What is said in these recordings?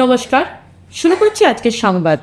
নমস্কার, শুরু করছি আজকের সংবাদ।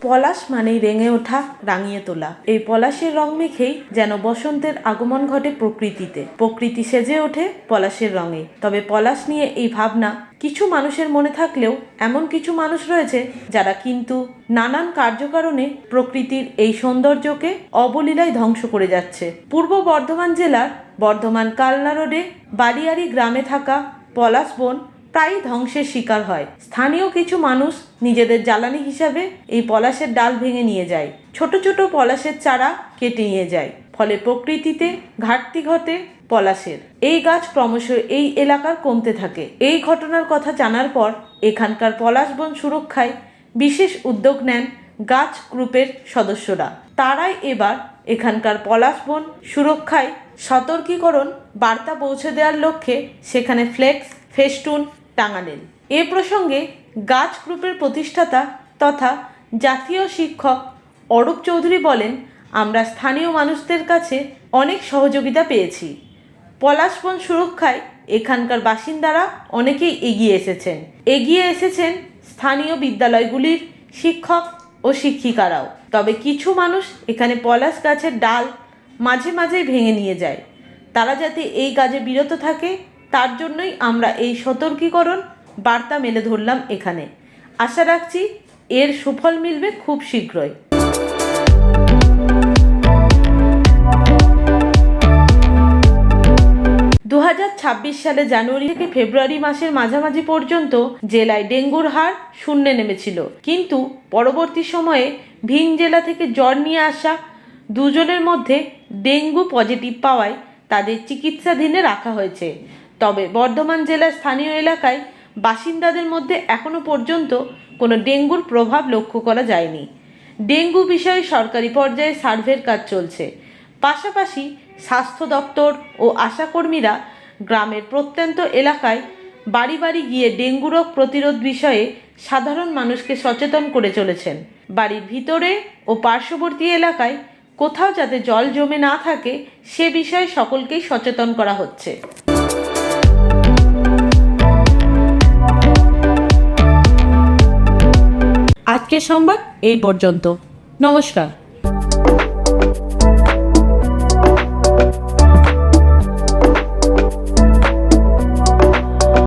পলাশ মানেই রেঙে ওঠা, রাঙিয়ে তোলা। এই পলাশের রং মেখেই যেন বসন্তের আগমন ঘটে প্রকৃতিতে। প্রকৃতি সেজে ওঠে পলাশের রঙে। তবে পলাশ নিয়ে এই ভাবনা কিছু মানুষের মনে থাকলেও এমন কিছু মানুষ রয়েছে যারা কিন্তু নানান কার্যকারণে প্রকৃতির এই সৌন্দর্যকে অবলীলায় ধ্বংস করে যাচ্ছে। পূর্ব বর্ধমান জেলার বর্ধমান কালনা রোডে বালিয়ারি গ্রামে থাকা পলাশ বন প্রায়ই ধ্বংসের শিকার হয়। স্থানীয় কিছু মানুষ নিজেদের জ্বালানি হিসাবে এই পলাশের ডাল ভেঙে নিয়ে যায়, ছোট ছোট পলাশের চারা কেটে নিয়ে যায়। ফলে প্রকৃতিতে ঘাটতি ঘটে পলাশের। এই গাছ ক্রমশ এই এলাকার কমতে থাকে। এই ঘটনার কথা জানার পর এখানকার পলাশ বন সুরক্ষায় বিশেষ উদ্যোগ নেন গাছ গ্রুপের সদস্যরা। তারাই এবার এখানকার পলাশ বন সুরক্ষায় সতর্কীকরণ বার্তা পৌঁছে দেওয়ার লক্ষ্যে সেখানে ফ্লেক্স, ফেস্টুন টাঙালেন। এ প্রসঙ্গে গাছ গ্রুপের প্রতিষ্ঠাতা তথা জাতীয় শিক্ষক অরূপ চৌধুরী বলেন, আমরা স্থানীয় মানুষদের কাছে অনেক সহযোগিতা পেয়েছি। পলাশ বন সুরক্ষায় এখানকার বাসিন্দারা অনেকেই এগিয়ে এসেছেন স্থানীয় বিদ্যালয়গুলির শিক্ষক ও শিক্ষিকারাও। তবে কিছু মানুষ এখানে পলাশ গাছের ডাল মাঝে মাঝেই ভেঙে নিয়ে যায়। তারা যাতে এই কাজে বিরত থাকে তার জন্যই আমরা এই সতর্কীকরণ বার্তা মেলে ধরলাম এখানে। আশা রাখছি এর সুফল মিলবে খুব শীঘ্রই। 2026 সালে জানুয়ারি থেকে ফেব্রুয়ারি মাসের মাঝামাঝি পর্যন্ত জেলায় ডেঙ্গুর হার শূন্যে নেমেছিল। কিন্তু পরবর্তী সময়ে ভিন জেলা থেকে জ্বর নিয়ে আসা দুজনের মধ্যে ডেঙ্গু পজিটিভ পাওয়ায় তাদের চিকিৎসাধীনে রাখা হয়েছে। তবে বর্ধমান জেলার স্থানীয় এলাকায় বাসিন্দাদের মধ্যে এখনও পর্যন্ত কোনো ডেঙ্গুর প্রভাব লক্ষ্য করা যায়নি। ডেঙ্গু বিষয়ে সরকারি পর্যায়ে সার্ভের কাজ চলছে। পাশাপাশি স্বাস্থ্য দপ্তর ও আশাকর্মীরা গ্রামের প্রত্যন্ত এলাকায় বাড়ি বাড়ি গিয়ে ডেঙ্গু রোগ প্রতিরোধ বিষয়ে সাধারণ মানুষকে সচেতন করে চলেছেন। বাড়ির ভিতরে ও পার্শ্ববর্তী এলাকায় কোথাও যাতে জল জমে না থাকে সে বিষয়ে সকলকেই সচেতন করা হচ্ছে। আজকের সংবাদ এই পর্যন্ত। নমস্কার।